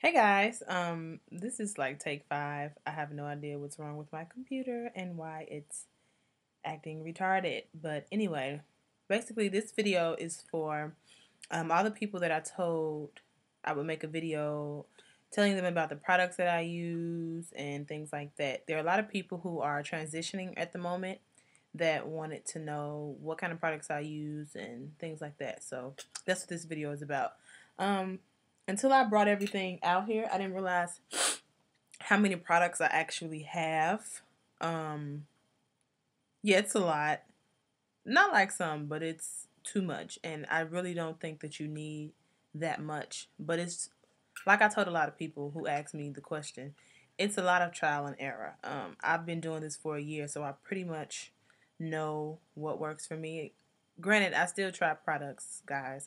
Hey guys, this is like take five. I have no idea what's wrong with my computer and why it's acting retarded. But anyway, basically, this video is for all the people that I told I would make a video telling them about the products that I use and things like that. There are a lot of people who are transitioning at the moment that wanted to know what kind of products I use and things like that. So that's what this video is about. Um, until I brought everything out here, I didn't realize how many products I actually have. Um, yeah, it's a lot. Not like some, but it's too much. And I really don't think that you need that much. But it's like I told a lot of people who asked me the question, it's a lot of trial and error. I've been doing this for a year, so I pretty much know what works for me. Granted, I still try products, guys.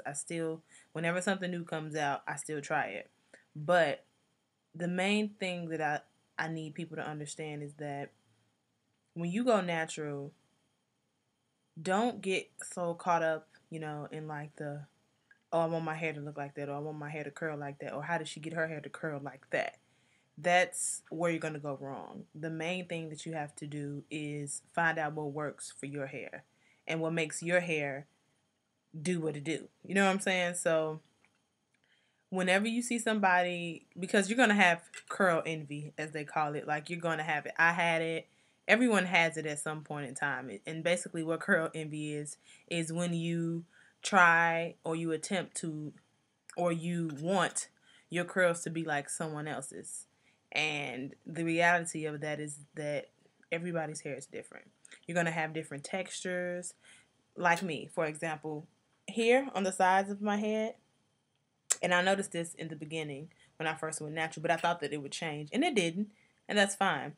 Whenever something new comes out, I still try it. But the main thing that I need people to understand is that when you go natural, don't get so caught up, in like oh, I want my hair to look like that, or I want my hair to curl like that, or how did she get her hair to curl like that? That's where you're going to go wrong. The main thing that you have to do is find out what works for your hair and what makes your hair do what it do. You know what I'm saying? So whenever you see somebody, because you're going to have curl envy, as they call it, like you're going to have it. I had it. Everyone has it at some point in time. And basically what curl envy is when you try or you attempt to or you want your curls to be like someone else's. And the reality of that is that everybody's hair is different. You're going to have different textures. Like me, for example, here on the sides of my head, and I noticed this in the beginning when I first went natural, but I thought that it would change, and it didn't, and that's fine.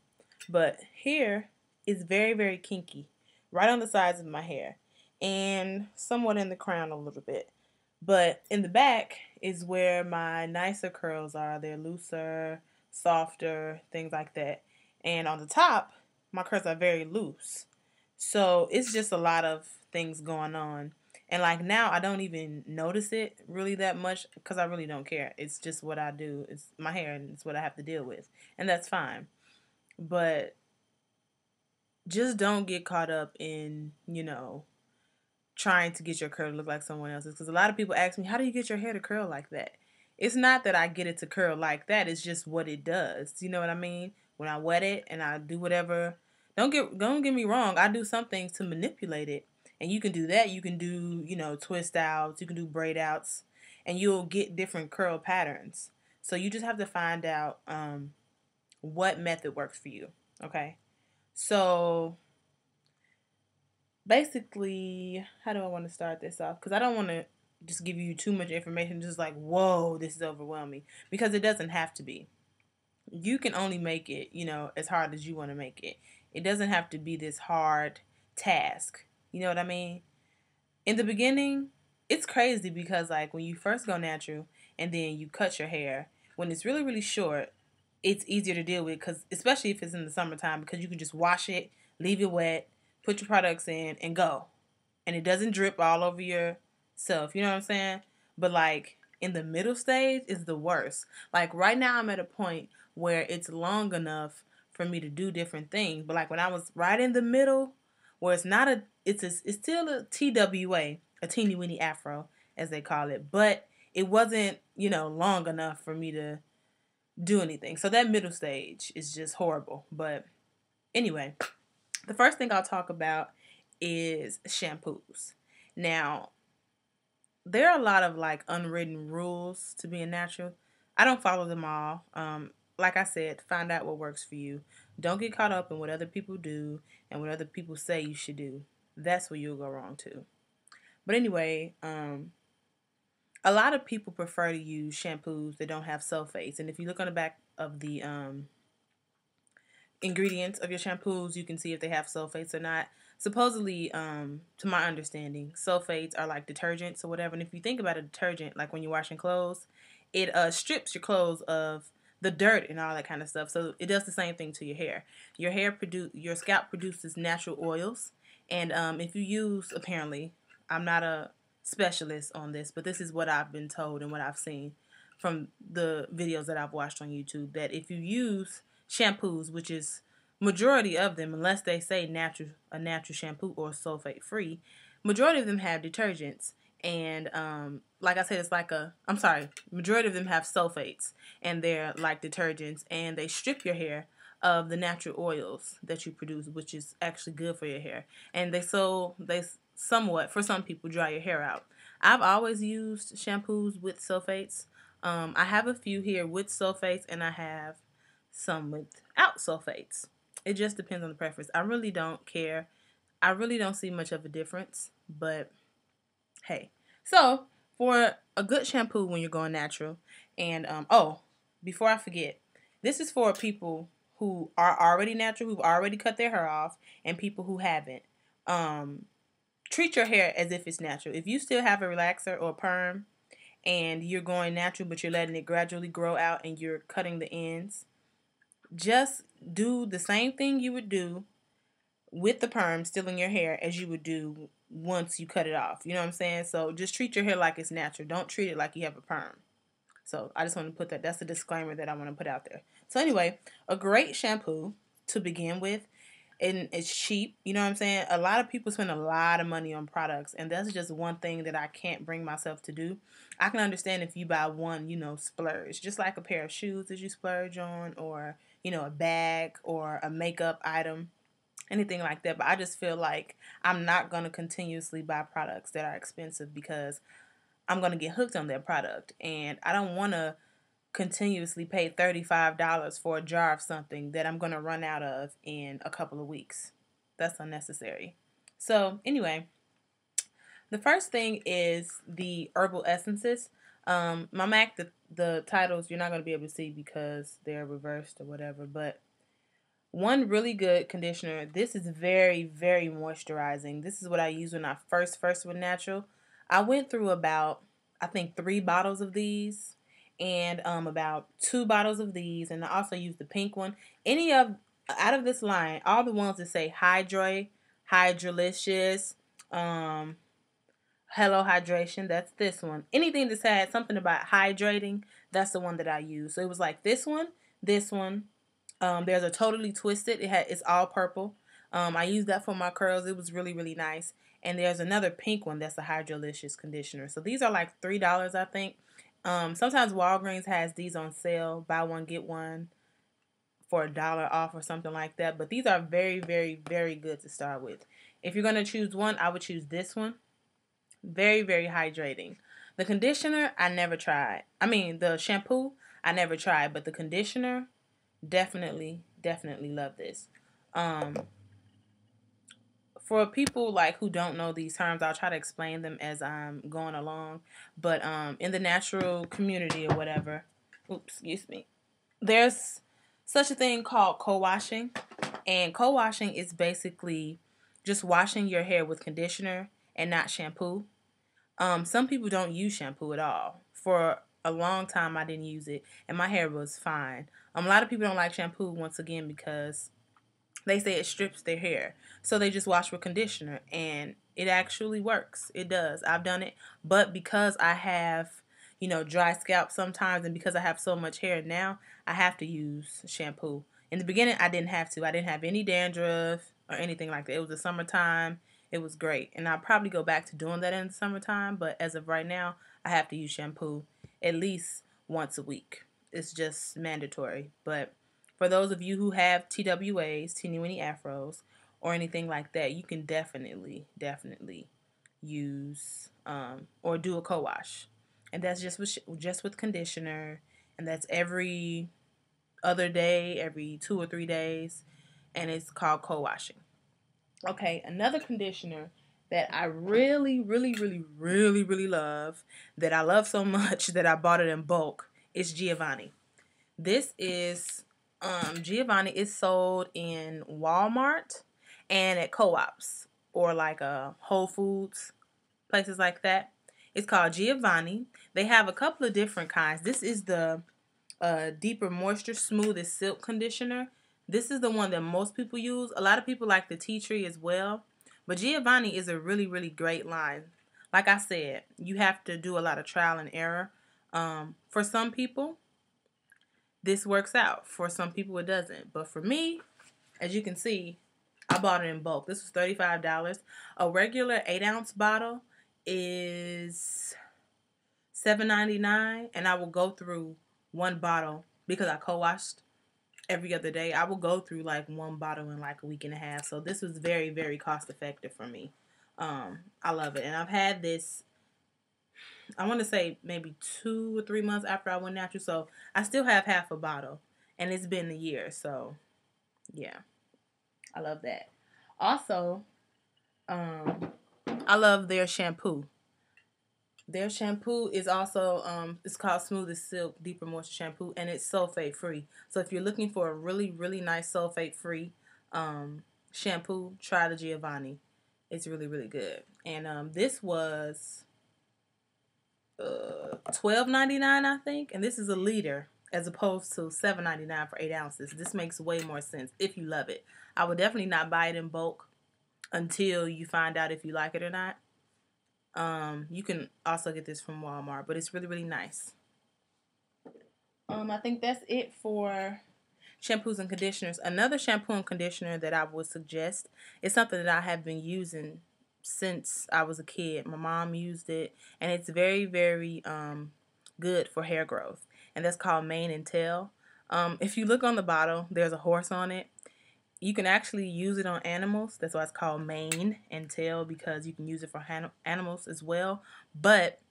But here is very, very kinky, right on the sides of my hair, and somewhat in the crown a little bit. But in the back is where my nicer curls are. They're looser, softer, things like that. And on the top, my curls are very loose. So it's just a lot of things going on. And like now, I don't even notice it really that much because I really don't care. It's just what I do. It's my hair and it's what I have to deal with. And that's fine. But just don't get caught up in, trying to get your curl to look like someone else's. Because a lot of people ask me, how do you get your hair to curl like that? It's not that I get it to curl like that. It's just what it does. You know what I mean? When I wet it and I do whatever. Don't get me wrong. I do some things to manipulate it. And you can do that. You can do, twist outs. You can do braid outs. And you'll get different curl patterns. So you just have to find out what method works for you. Okay? So basically, how do I want to start this off? Because I don't want to just give you too much information, just like, whoa, this is overwhelming. Because it doesn't have to be. You can only make it, as hard as you want to make it. It doesn't have to be this hard task. You know what I mean? In the beginning, it's crazy because, like, when you first go natural and then you cut your hair, when it's really, really short, it's easier to deal with because, especially if it's in the summertime, because you can just wash it, leave it wet, put your products in, and go, and it doesn't drip all over yourself. You know what I'm saying? But like in the middle stage is the worst. Like right now I'm at a point where it's long enough for me to do different things. But like when I was right in the middle, where it's still a TWA, a teeny weeny afro as they call it, but it wasn't, long enough for me to do anything. So that middle stage is just horrible. But anyway, the first thing I'll talk about is shampoos. Now, there are a lot of like unwritten rules to being natural. I don't follow them all. Like I said, find out what works for you. Don't get caught up in what other people do and what other people say you should do. That's where you'll go wrong too. But anyway, a lot of people prefer to use shampoos that don't have sulfates. And if you look on the back of the ingredients of your shampoos, you can see if they have sulfates or not. Supposedly, to my understanding, sulfates are like detergents or whatever. And if you think about a detergent, like when you're washing clothes, it strips your clothes of the dirt and all that kind of stuff. So it does the same thing to your hair. Your scalp produces natural oils, and if you use, apparently, I'm not a specialist on this, but this is what I've been told and what I've seen. from the videos that I've watched on YouTube, that if you use shampoos, which is majority of them, unless they say a natural shampoo or sulfate free, majority of them have detergents. And like I said, it's like I'm sorry, majority of them have sulfates, and they're like detergents, and they strip your hair of the natural oils that you produce, which is actually good for your hair. And they somewhat, for some people, dry your hair out. I've always used shampoos with sulfates. I have a few here with sulfates, and I have some without sulfates. It just depends on the preference. I really don't care. I really don't see much of a difference, but hey. So, for a good shampoo when you're going natural, and before I forget, this is for people who are already natural, who've already cut their hair off, and people who haven't. Treat your hair as if it's natural. If you still have a relaxer or a perm and you're going natural, but you're letting it gradually grow out and you're cutting the ends, just do the same thing you would do with the perm still in your hair as you would do once you cut it off. You know what I'm saying? So just treat your hair like it's natural. Don't treat it like you have a perm. So I just want to put that's a disclaimer that I want to put out there. So anyway, a great shampoo to begin with, and it's cheap. You know what I'm saying? A lot of people spend a lot of money on products, and that's just one thing that I can't bring myself to do. I can understand if you buy one, splurge, just like a pair of shoes that you splurge on, or a bag or a makeup item, anything like that. But I just feel like I'm not going to continuously buy products that are expensive because I'm going to get hooked on that product, and I don't want to continuously pay $35 for a jar of something that I'm going to run out of in a couple of weeks. That's unnecessary. So anyway, the first thing is the herbal essences. My Mac, the titles you're not going to be able to see because they're reversed or whatever, but one really good conditioner. This is very, very moisturizing. This is what I used when I first went natural. I went through about, I think, 3 bottles of these and about 2 bottles of these, and I also used the pink one. Out of this line, all the ones that say Hydrolicious, Hello Hydration, that's this one. Anything that's had something about hydrating, that's the one that I use. So it was like this one. There's a Totally Twisted. It's all purple. I used that for my curls. It was really, really nice. And there's another pink one that's a Hydrolicious conditioner. So these are like $3, I think. Sometimes Walgreens has these on sale. Buy one, get one for $1 off or something like that. But these are very, very, very good to start with. If you're going to choose one, I would choose this one. Very, very hydrating. The conditioner, I never tried. I mean, the shampoo, I never tried. But the conditioner, definitely love this. For people like who don't know these terms, I'll try to explain them as I'm going along. But in the natural community or whatever, there's such a thing called co-washing. And co-washing is basically just washing your hair with conditioner and not shampoo. Some people don't use shampoo at all. For a long time, I didn't use it, and my hair was fine. A lot of people don't like shampoo, once again, because they say it strips their hair. So they just wash with conditioner, and it actually works. It does. I've done it. But because I have, dry scalp sometimes, and because I have so much hair now, I have to use shampoo. In the beginning, I didn't have to. I didn't have any dandruff or anything like that. It was the summertime. It was great. And I'll probably go back to doing that in the summertime. But as of right now, I have to use shampoo at least once a week. It's just mandatory. But for those of you who have TWAs, teeny weeny afros, or anything like that, you can definitely use or do a co-wash. And that's just with conditioner. And that's every other day, every 2 or 3 days. And it's called co-washing. Okay, another conditioner that I really, really, really, really, really love, that I love so much that I bought it in bulk, is Giovanni. This is, Giovanni is sold in Walmart and at co-ops or like Whole Foods, places like that. It's called Giovanni. They have a couple of different kinds. This is the Deeper Moisture Smoothest Silk Conditioner. This is the one that most people use. A lot of people like the tea tree as well. But Giovanni is a really, really great line. Like I said, you have to do a lot of trial and error. For some people, this works out. For some people, it doesn't. But for me, as you can see, I bought it in bulk. This was $35. A regular 8-ounce bottle is $7.99, and I will go through one bottle because I co-washed every other day. I will go through like one bottle in like a week and a half. So this was very, very cost effective for me. I love it, and I've had this, I want to say maybe 2 or 3 months after I went natural. So I still have half a bottle, and it's been a year. So yeah, I love that. Also, I love their shampoo. Their shampoo is also it's called Smooth as Silk Deeper Moisture Shampoo, and it's sulfate free. So if you're looking for a really, really nice sulfate free shampoo, try the Giovanni. It's really, really good. And this was $12.99, I think, and this is a liter as opposed to $7.99 for 8 ounces. This makes way more sense if you love it. I would definitely not buy it in bulk until you find out if you like it or not. You can also get this from Walmart, but it's really, really nice. I think that's it for shampoos and conditioners. Another shampoo and conditioner that I would suggest is something that I have been using since I was a kid. My mom used it, and it's very, very good for hair growth, and that's called Mane and Tail. If you look on the bottle, there's a horse on it. You can actually use it on animals. That's why it's called Mane and Tail, because you can use it for animals as well. But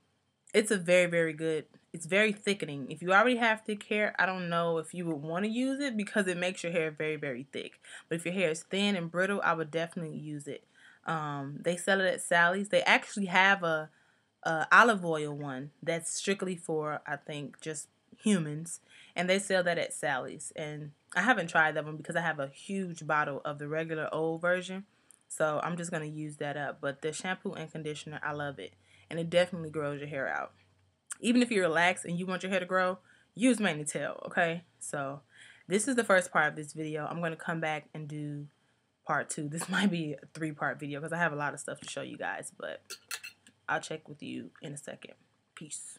it's a very, very good, it's very thickening. If you already have thick hair, I don't know if you would want to use it because it makes your hair very, very thick. But if your hair is thin and brittle, I would definitely use it. They sell it at Sally's. They actually have a olive oil one that's strictly for, I think, just humans, and they sell that at Sally's. And I haven't tried that one because I have a huge bottle of the regular old version, so I'm just going to use that up. But the shampoo and conditioner, I love it, and it definitely grows your hair out. Even if you're relaxed and you want your hair to grow, use Mane and Tail, okay? So this is the first part of this video. I'm going to come back and do part 2. This might be a 3-part video because I have a lot of stuff to show you guys, but I'll check with you in a second. Peace.